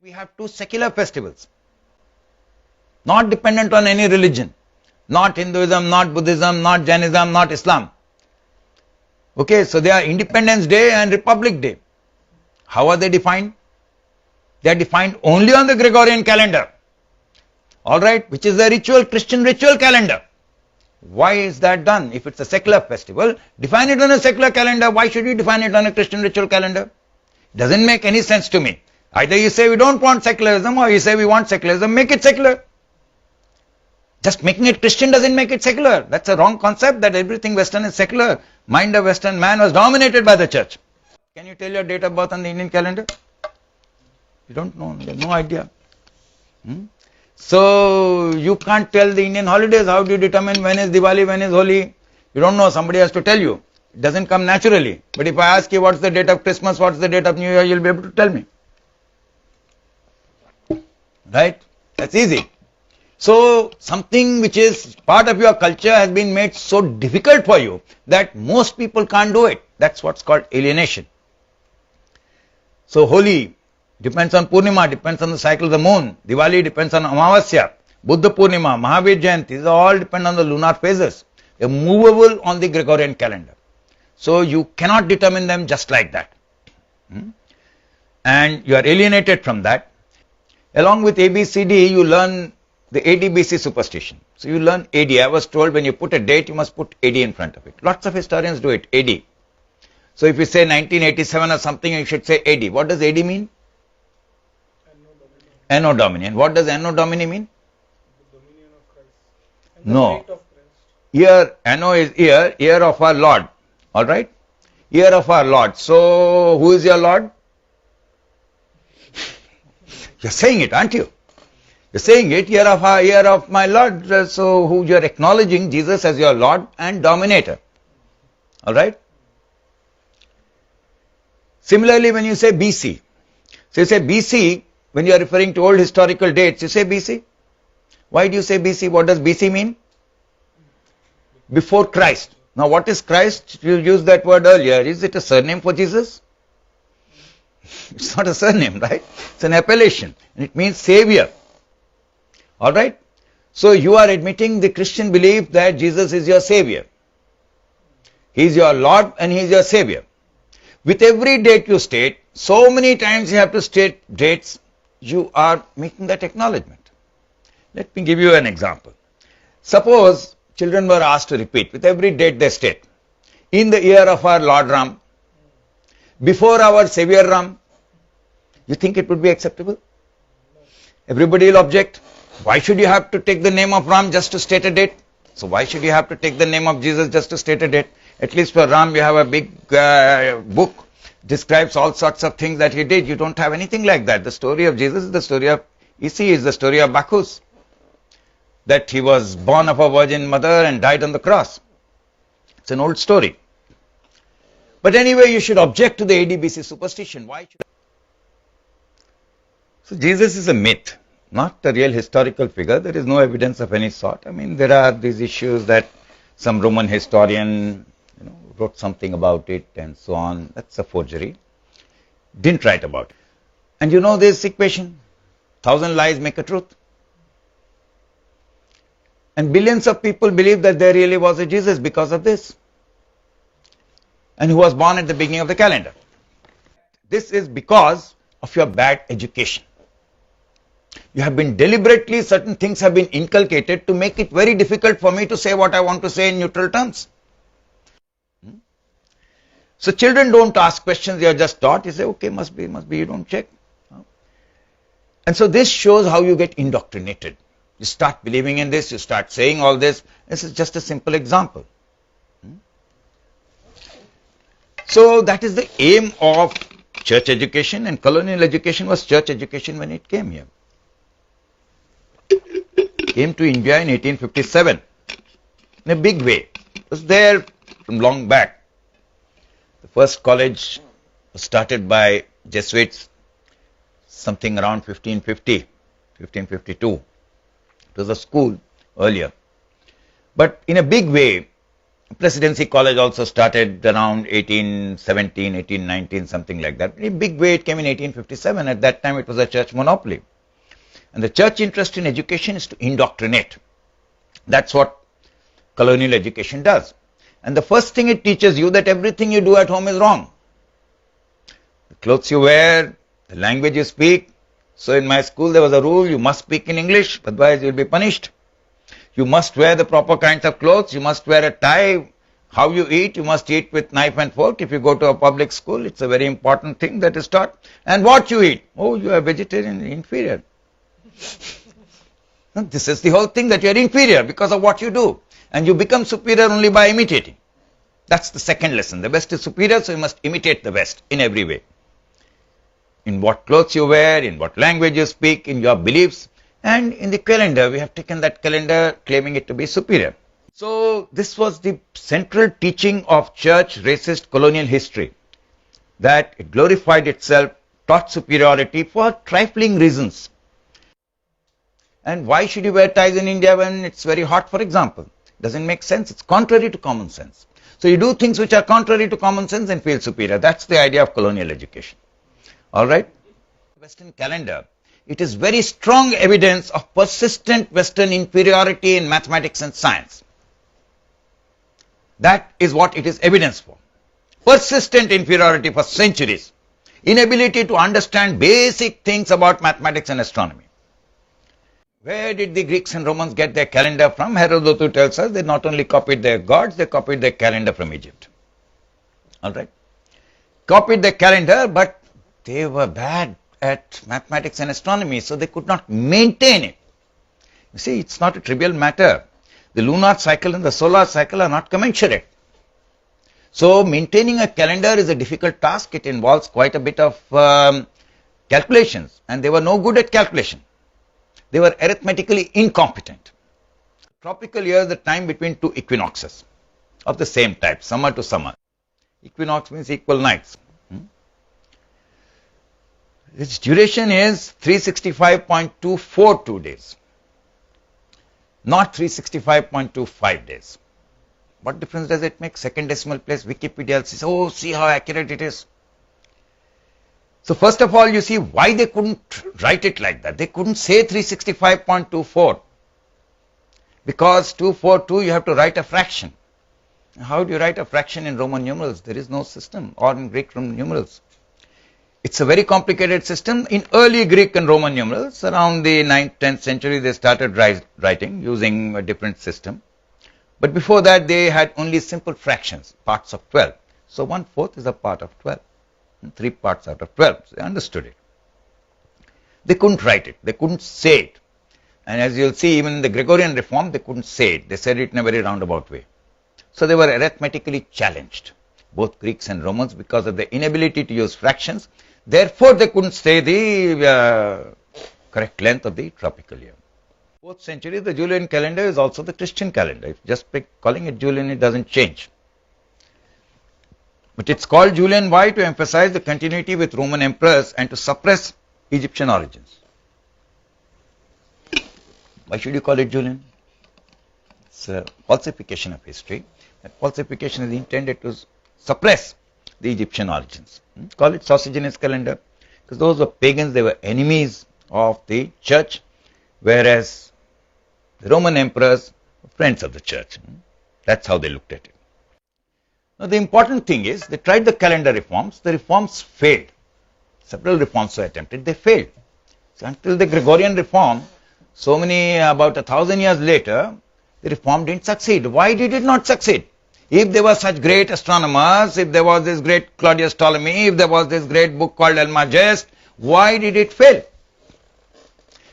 We have two secular festivals, not dependent on any religion, not Hinduism, not Buddhism, not Jainism, not Islam. Okay, so they are Independence Day and Republic Day. How are they defined? They are defined only on the Gregorian calendar. Alright, which is the ritual, Christian ritual calendar. Why is that done? If it's a secular festival, define it on a secular calendar. Why should you define it on a Christian ritual calendar? Doesn't make any sense to me. Either you say we don't want secularism or you say we want secularism, make it secular. Just making it Christian doesn't make it secular. That's a wrong concept that everything Western is secular. Mind of Western man was dominated by the church. Can you tell your date of birth on the Indian calendar? You don't know, you have no idea. So you can't tell the Indian holidays. How do you determine when is Diwali, when is Holi? You don't know, somebody has to tell you. It doesn't come naturally. But if I ask you what's the date of Christmas, what's the date of New Year, you'll be able to tell me. Right? That's easy. So something which is part of your culture has been made so difficult for you that most people can't do it. That's what's called alienation. So Holi depends on Purnima, depends on the cycle of the moon. Diwali depends on Amavasya. Buddha Purnima, Mahavir Jayanti, these all depend on the lunar phases. They're movable on the Gregorian calendar. So you cannot determine them just like that. And you are alienated from that. Along with ABCD, you learn the AD-BC superstition. So you learn AD. I was told when you put a date, you must put AD in front of it. Lots of historians do it, AD. So if you say 1987 or something, you should say AD. What does AD mean? Anno Domini. And what does Anno Domini mean? The dominion of Christ. And No. the reign of Christ. Year, Anno is year of our Lord. Alright? Year of our Lord. So who is your Lord? You're saying it, aren't you? You're saying it, year of my Lord. So who you're acknowledging Jesus as your Lord and Dominator. Alright? Similarly, when you say BC, so you say BC, when you are referring to old historical dates, you say BC. Why do you say BC? What does BC mean? Before Christ. Now what is Christ? You used that word earlier. Is it a surname for Jesus? It's not a surname, right? It's an appellation. And it means Savior. Alright? So you are admitting the Christian belief that Jesus is your Savior. He is your Lord and He is your Savior. With every date you state, so many times you have to state dates, you are making that acknowledgement. Let me give you an example. Suppose children were asked to repeat with every date they state. In the year of our Lord Ram, before our Savior Ram, you think it would be acceptable? Everybody will object. Why should you have to take the name of Ram just to state a date? So why should you have to take the name of Jesus just to state a date? At least for Ram you have a big book, describes all sorts of things that he did. You don't have anything like that. The story of Jesus is the story of Isi, is the story of Bacchus. That he was born of a virgin mother and died on the cross. It's an old story. But anyway, you should object to the AD-BC superstition. Why should? So Jesus is a myth, not a real historical figure. There is no evidence of any sort. I mean, there are these issues that some Roman historian wrote something about it and so on. That's a forgery. Didn't write about it. And you know this equation, 1,000 lies make a truth. And billions of people believe that there really was a Jesus because of this. And who was born at the beginning of the calendar. This is because of your bad education. You have been deliberately, certain things have been inculcated to make it very difficult for me to say what I want to say in neutral terms. So children don't ask questions, they are just taught. You say, okay, must be, you don't check. And so this shows how you get indoctrinated. You start believing in this, you start saying all this. This is just a simple example. So that is the aim of church education, and colonial education was church education when it came here. Came to India in 1857 in a big way. It was there from long back. The first college was started by Jesuits something around 1550, 1552. It was a school earlier. But in a big way, Presidency College also started around 1817, 1819, something like that. In a big way it came in 1857. At that time it was a church monopoly. And the church interest in education is to indoctrinate. That's what colonial education does. And the first thing it teaches you that everything you do at home is wrong. The clothes you wear, the language you speak. So in my school there was a rule, you must speak in English, otherwise you will be punished. You must wear the proper kinds of clothes, you must wear a tie. How you eat, you must eat with knife and fork. If you go to a public school, it's a very important thing that is taught. And what you eat? Oh, you are vegetarian, inferior. This is the whole thing, that you are inferior because of what you do. And you become superior only by imitating. That's the second lesson. The West is superior, so you must imitate the West in every way. In what clothes you wear, in what language you speak, in your beliefs. And in the calendar, we have taken that calendar claiming it to be superior. So this was the central teaching of church racist colonial history, that it glorified itself, taught superiority for trifling reasons. And why should you wear ties in India when it's very hot, for example? Doesn't make sense. It's contrary to common sense. So you do things which are contrary to common sense and feel superior. That's the idea of colonial education. All right? Western calendar. It is very strong evidence of persistent Western inferiority in mathematics and science. That is what it is evidence for. Persistent inferiority for centuries. Inability to understand basic things about mathematics and astronomy. Where did the Greeks and Romans get their calendar from? Herodotus tells us they not only copied their gods, they copied their calendar from Egypt. All right? Copied their calendar, but they were bad at mathematics and astronomy, so they could not maintain it. You see, it's not a trivial matter. The lunar cycle and the solar cycle are not commensurate. So maintaining a calendar is a difficult task. It involves quite a bit of calculations, and they were no good at calculation. They were arithmetically incompetent. Tropical year is the time between two equinoxes of the same type, summer to summer. Equinox means equal nights. Its duration is 365.242 days, not 365.25 days. What difference does it make? Second decimal place, Wikipedia says, oh, see how accurate it is. So first of all, you see why they couldn't write it like that. They couldn't say 365.24 because 242 you have to write a fraction. How do you write a fraction in Roman numerals? There is no system, or in Greek Roman numerals. It's a very complicated system. In early Greek and Roman numerals, around the 9th, 10th century, they started writing using a different system. But before that, they had only simple fractions, parts of 12. So 1/4 is a part of 12. 3 parts out of 12. So they understood it. They couldn't write it. They couldn't say it. And as you'll see, even in the Gregorian reform, they couldn't say it. They said it in a very roundabout way. So they were arithmetically challenged, both Greeks and Romans, because of their inability to use fractions. Therefore, they couldn't say the correct length of the tropical year. 4th century, the Julian calendar is also the Christian calendar. If just calling it Julian, it doesn't change. But it's called Julian. Why? To emphasize the continuity with Roman emperors and to suppress Egyptian origins. Why should you call it Julian? It's a falsification of history. That falsification is intended to suppress the Egyptian origins. Call it Sosigenes calendar, because those were pagans, they were enemies of the church, whereas the Roman emperors were friends of the church. That's how they looked at it. Now the important thing is, they tried the calendar reforms, the reforms failed. Several reforms were attempted, they failed. So until the Gregorian reform, so many, about 1,000 years later, the reform didn't succeed. Why did it not succeed? If there were such great astronomers, if there was this great Claudius Ptolemy, if there was this great book called Almagest, why did it fail?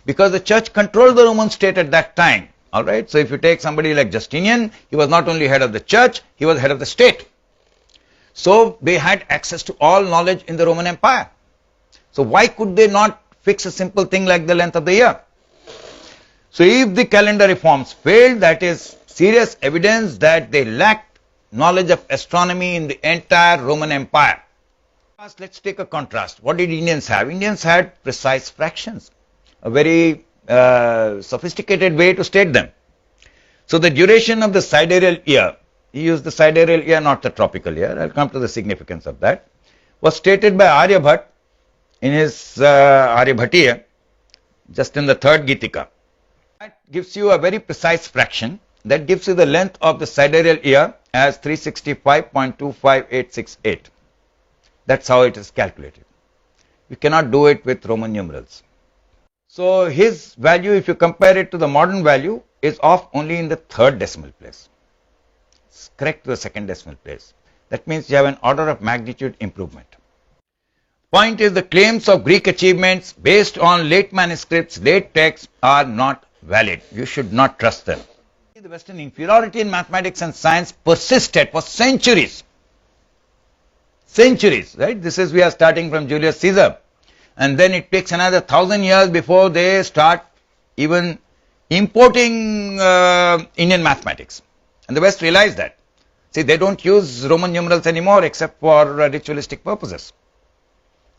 Because the church controlled the Roman state at that time. All right. So if you take somebody like Justinian, he was not only head of the church, he was head of the state. So they had access to all knowledge in the Roman Empire. So why could they not fix a simple thing like the length of the year? So if the calendar reforms failed, that is serious evidence that they lacked knowledge of astronomy in the entire Roman Empire. Let's take a contrast. What did Indians have? Indians had precise fractions, a very sophisticated way to state them. So the duration of the sidereal year he used the sidereal year, not the tropical year. I'll come to the significance of that. Was stated by Aryabhat in his Aryabhatiya, just in the third Gitika. That gives you a very precise fraction. That gives you the length of the sidereal year as 365.25868. That's how it is calculated. You cannot do it with Roman numerals. So his value, if you compare it to the modern value, is off only in the third decimal place. It's correct to the second decimal place. That means you have an order of magnitude improvement. Point is, the claims of Greek achievements based on late manuscripts, late texts are not valid. You should not trust them. The Western inferiority in mathematics and science persisted for centuries. Centuries, right? This is, we are starting from Julius Caesar. And then it takes another 1,000 years before they start even importing Indian mathematics. And the West realized that. See, they don't use Roman numerals anymore except for ritualistic purposes.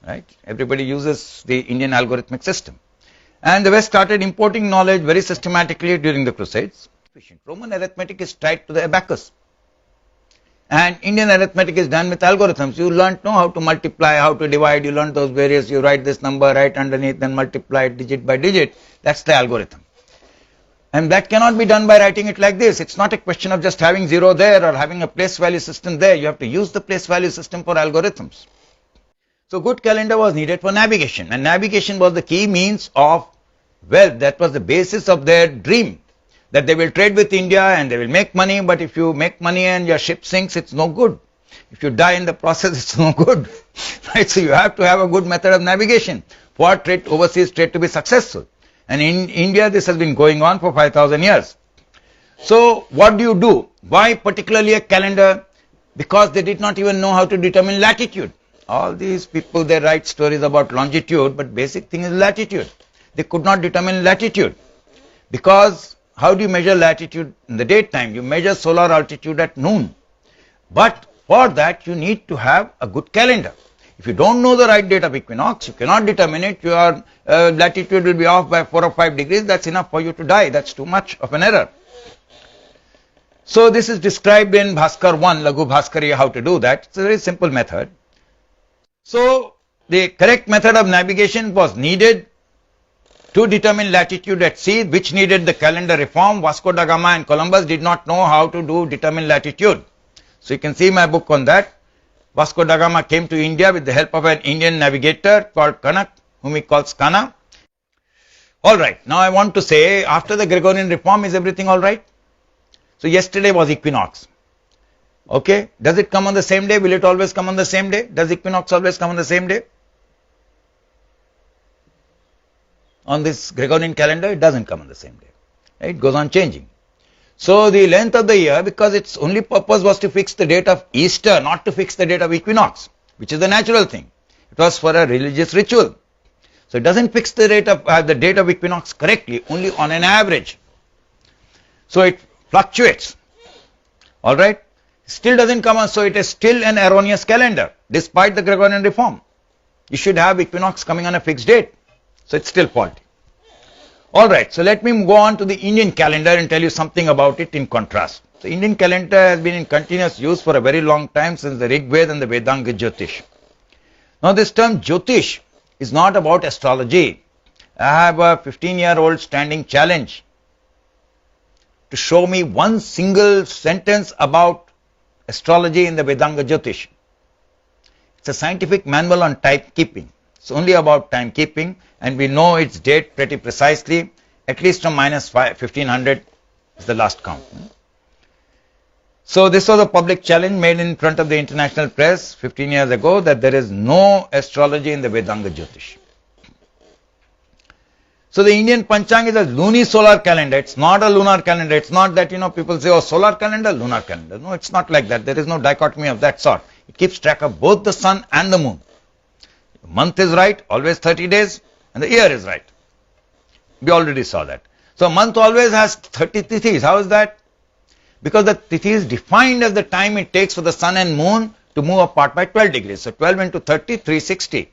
Right? Everybody uses the Indian algorithmic system. And the West started importing knowledge very systematically during the Crusades. Roman arithmetic is tied to the abacus. And Indian arithmetic is done with algorithms. You learnt how to multiply, how to divide, you learnt those various, you write this number right underneath, then multiply it digit by digit. That's the algorithm. And that cannot be done by writing it like this. It's not a question of just having 0 there or having a place value system there. You have to use the place value system for algorithms. So good calendar was needed for navigation. And navigation was the key means of wealth. That was the basis of their dream. That they will trade with India and they will make money, but if you make money and your ship sinks, it's no good. If you die in the process, it's no good. Right? So you have to have a good method of navigation for trade, overseas trade to be successful. And in India, this has been going on for 5,000 years. So what do? Why particularly a calendar? Because they did not even know how to determine latitude. All these people, they write stories about longitude, but basic thing is latitude. They could not determine latitude. Because how do you measure latitude in the daytime? You measure solar altitude at noon. But for that, you need to have a good calendar. If you don't know the right date of equinox, you cannot determine it. Your latitude will be off by 4 or 5 degrees. That's enough for you to die. That's too much of an error. So this is described in Bhaskar 1, Laghu Bhaskariya, how to do that. It's a very simple method. So the correct method of navigation was needed to determine latitude at sea, which needed the calendar reform. Vasco da Gama and Columbus did not know how to determine latitude. So you can see my book on that. Vasco da Gama came to India with the help of an Indian navigator called Kanak, whom he calls Kana. Alright, now I want to say, after the Gregorian reform, is everything alright? So yesterday was equinox. Okay, does it come on the same day? Will it always come on the same day? Does equinox always come on the same day? On this Gregorian calendar, it doesn't come on the same day. It goes on changing. So the length of the year, because its only purpose was to fix the date of Easter, not to fix the date of equinox, which is the natural thing. It was for a religious ritual. So it doesn't fix the date of equinox correctly, only on an average. So it fluctuates. Alright? Still doesn't come on, so it is still an erroneous calendar, despite the Gregorian reform. You should have equinox coming on a fixed date. So it's still faulty. Alright, so let me go on to the Indian calendar and tell you something about it in contrast. The Indian calendar has been in continuous use for a very long time, since the Rig Veda and the Vedanga Jyotish. Now this term Jyotish is not about astrology. I have a 15-year-old standing challenge to show me one single sentence about astrology in the Vedanga Jyotish. It's a scientific manual on timekeeping. It's only about timekeeping, and we know its date pretty precisely. At least from minus 1500 is the last count. So this was a public challenge made in front of the international press 15 years ago, that there is no astrology in the Vedanga Jyotish. So the Indian Panchang is a lunisolar calendar. It's not a lunar calendar. It's not that, people say, oh, solar calendar, lunar calendar. No, it's not like that. There is no dichotomy of that sort. It keeps track of both the sun and the moon. The month is right, always 30 days, and the year is right. We already saw that. So a month always has 30 tithis. How is that? Because the tithi is defined as the time it takes for the sun and moon to move apart by 12 degrees. So 12 into 30, 360.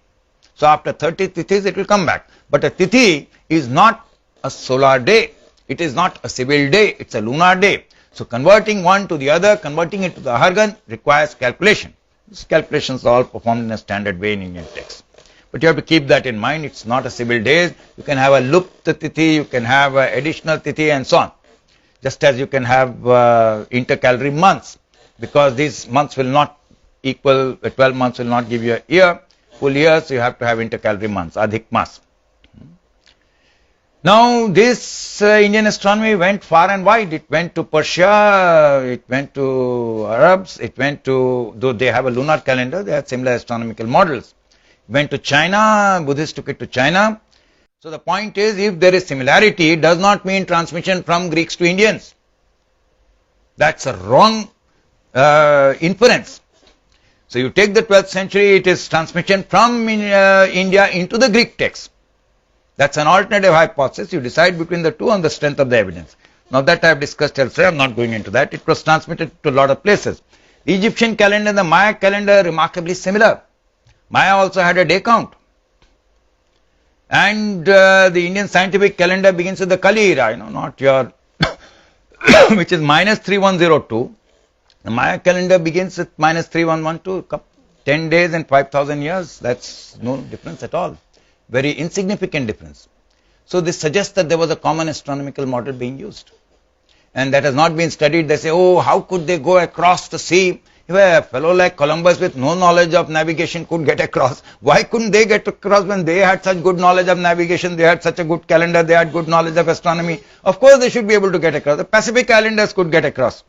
So after 30 tithis, it will come back. But a tithi is not a solar day. It is not a civil day. It's a lunar day. So converting one to the other, converting it to the Ahargan requires calculation. These calculations are all performed in a standard way in Indian text. But you have to keep that in mind. It's not a civil days. You can have a lupta tithi, you can have additional tithi and so on. Just as you can have intercalary months, because these months will not equal, 12 months will not give you a year, full year, so you have to have intercalary months, adhik mas. Now this Indian astronomy went far and wide. It went to Persia, it went to Arabs, it went to, though they have a lunar calendar, they had similar astronomical models. It went to China, Buddhists took it to China. So the point is, if there is similarity, it does not mean transmission from Greeks to Indians. That's a wrong inference. So you take the 12th century, it is transmission from India into the Greek text. That's an alternative hypothesis. You decide between the two on the strength of the evidence. Now that I have discussed elsewhere, I am not going into that. It was transmitted to a lot of places. The Egyptian calendar and the Maya calendar remarkably similar. Maya also had a day count. And the Indian scientific calendar begins with the Kali era, not your, which is minus 3102. The Maya calendar begins with minus 3112, 10 days and 5,000 years. That's no difference at all. Very insignificant difference. So this suggests that there was a common astronomical model being used. And that has not been studied. They say, oh, how could they go across the sea? If a fellow like Columbus with no knowledge of navigation could get across, why couldn't they get across when they had such good knowledge of navigation, they had such a good calendar, they had good knowledge of astronomy? Of course they should be able to get across. The Pacific Islanders could get across.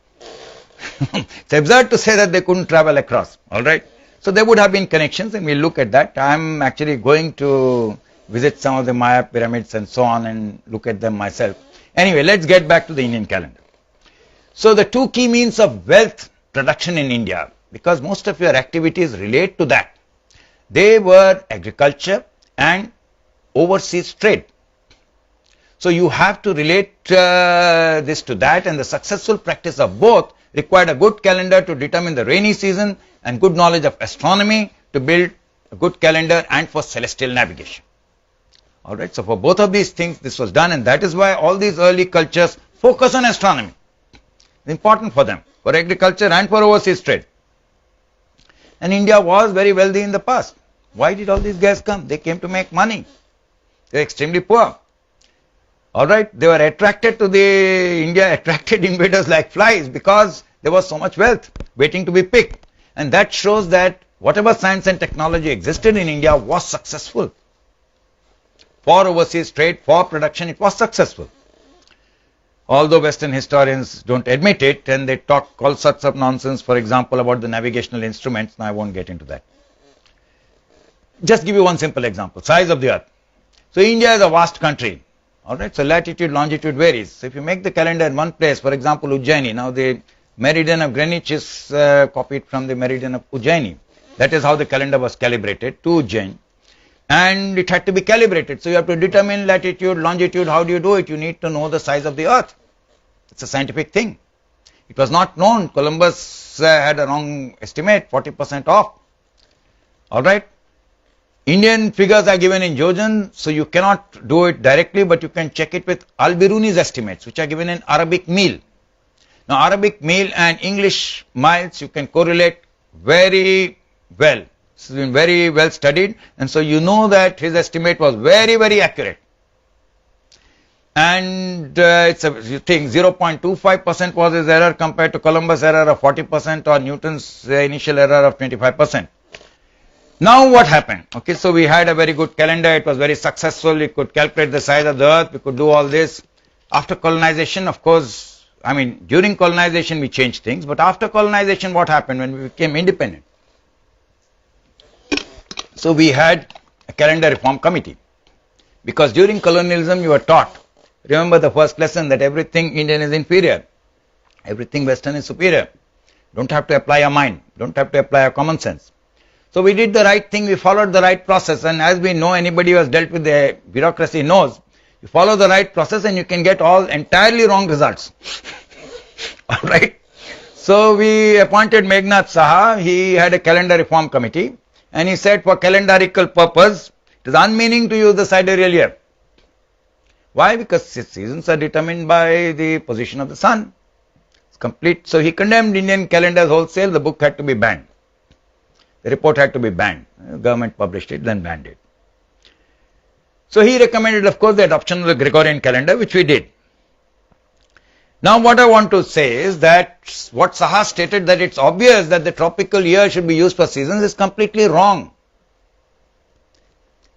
It's absurd to say that they couldn't travel across, alright? So there would have been connections, and we'll look at that. I'm actually going to visit some of the Maya pyramids and so on and look at them myself. Anyway, let's get back to the Indian calendar. So the two key means of wealth production in India, because most of your activities relate to that, they were agriculture and overseas trade. So you have to relate this to that, and the successful practice of both required a good calendar to determine the rainy season and good knowledge of astronomy to build a good calendar and for celestial navigation. Alright, so for both of these things this was done, and that is why all these early cultures focus on astronomy. It's important for them, for agriculture and for overseas trade. And India was very wealthy in the past. Why did all these guys come? They came to make money. They were extremely poor. Alright, they were attracted to India attracted invaders like flies because there was so much wealth waiting to be picked. And that shows that whatever science and technology existed in India was successful. For overseas trade, for production, it was successful. Although Western historians don't admit it, and they talk all sorts of nonsense, for example, about the navigational instruments. Now I won't get into that. Just give you one simple example, size of the earth. So India is a vast country. Alright, so latitude, longitude varies. So if you make the calendar in one place, for example, Ujjaini, now the meridian of Greenwich is copied from the meridian of Ujjaini. That is how the calendar was calibrated to Ujjain. And it had to be calibrated. So you have to determine latitude, longitude. How do you do it? You need to know the size of the earth. It's a scientific thing. It was not known. Columbus had a wrong estimate, 40% off. Alright. Indian figures are given in Jojan, so you cannot do it directly, but you can check it with Al-Biruni's estimates, which are given in Arabic meal. Now Arabic meal and English miles you can correlate very well. This has been very well studied, and so you know that his estimate was very, very accurate. And it's a, you think 0.25% was his error compared to Columbus' error of 40% or Newton's initial error of 25%. Now what happened? Okay, so we had a very good calendar, it was very successful, we could calculate the size of the earth, we could do all this. After colonization, of course, I mean during colonization we changed things, but after colonization what happened when we became independent? So we had a calendar reform committee, because during colonialism you were taught, remember the first lesson, that everything Indian is inferior, everything Western is superior. Don't have to apply your mind, don't have to apply your common sense. So we did the right thing, we followed the right process, and as we know, anybody who has dealt with the bureaucracy knows, you follow the right process and you can get all entirely wrong results. Alright. So we appointed Meghnad Saha, he had a calendar reform committee, and he said for calendarical purpose, it is unmeaning to use the sidereal year. Why? Because seasons are determined by the position of the sun. complete. So he condemned Indian calendars wholesale. The book had to be banned. The report had to be banned. The government published it, then banned it. So he recommended, of course, the adoption of the Gregorian calendar, which we did. Now what I want to say is that what Saha stated, that it's obvious that the tropical year should be used for seasons, is completely wrong.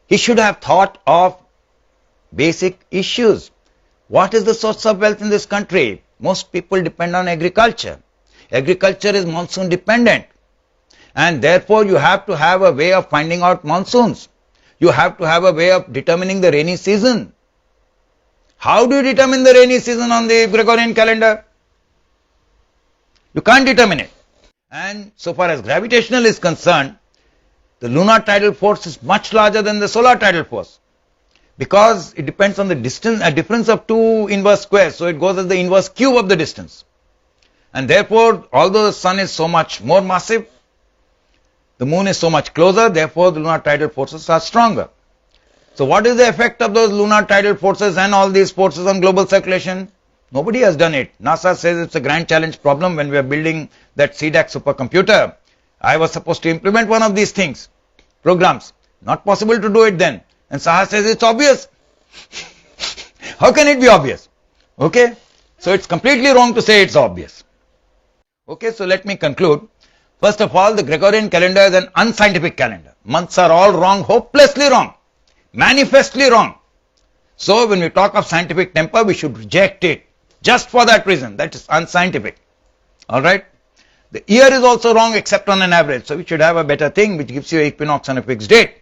He should have thought of basic issues. What is the source of wealth in this country? Most people depend on agriculture. Agriculture is monsoon dependent. And therefore you have to have a way of finding out monsoons. You have to have a way of determining the rainy season. How do you determine the rainy season on the Gregorian calendar? You can't determine it. And so far as gravitational is concerned, the lunar tidal force is much larger than the solar tidal force, because it depends on the distance, a difference of 2 inverse squares, so it goes as the inverse cube of the distance. And therefore, although the sun is so much more massive, the moon is so much closer, therefore the lunar tidal forces are stronger. So what is the effect of those lunar tidal forces and all these forces on global circulation? Nobody has done it. NASA says it's a grand challenge problem when we are building that CDAC supercomputer. I was supposed to implement one of these things, programs. Not possible to do it then. And Saha says it's obvious. How can it be obvious? Okay? So it's completely wrong to say it's obvious. Okay, so let me conclude. First of all, the Gregorian calendar is an unscientific calendar. Months are all wrong, hopelessly wrong, manifestly wrong. So when we talk of scientific temper, we should reject it just for that reason. That is unscientific. Alright? The year is also wrong except on an average. So we should have a better thing which gives you an equinox on a fixed date.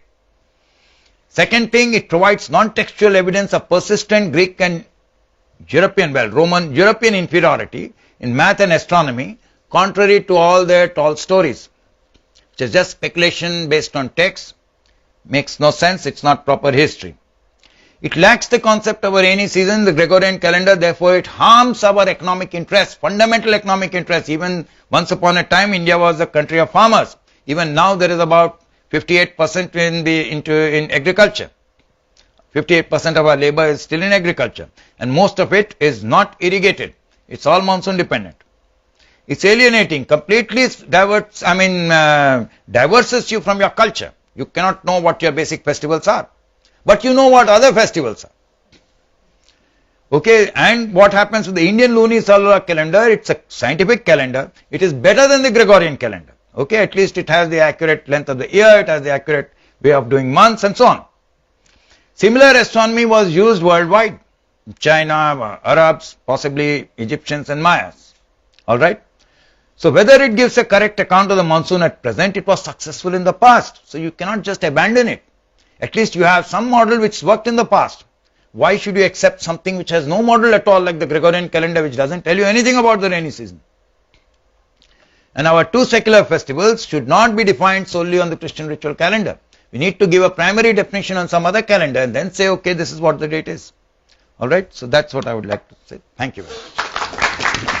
Second thing, it provides non-textual evidence of persistent Greek and European inferiority in math and astronomy, contrary to all their tall stories, which is just speculation based on text, makes no sense, it's not proper history. It lacks the concept of a rainy season, the Gregorian calendar, therefore it harms our economic interests, fundamental economic interests. Even once upon a time, India was a country of farmers. Even now there is about 58% in agriculture. 58% of our labor is still in agriculture, and most of it is not irrigated. It's all monsoon dependent. It's alienating, completely diverses you from your culture. You cannot know what your basic festivals are, but you know what other festivals are. Okay, and what happens with the Indian lunisolar calendar? It's a scientific calendar. It is better than the Gregorian calendar. Okay, at least it has the accurate length of the year, it has the accurate way of doing months and so on. Similar astronomy was used worldwide. China, Arabs, possibly Egyptians and Mayas. Alright? So whether it gives a correct account of the monsoon at present, it was successful in the past. So you cannot just abandon it. At least you have some model which worked in the past. Why should you accept something which has no model at all, like the Gregorian calendar, which doesn't tell you anything about the rainy season? And our two secular festivals should not be defined solely on the Christian ritual calendar. We need to give a primary definition on some other calendar and then say, okay, this is what the date is. Alright, so that's what I would like to say. Thank you very much.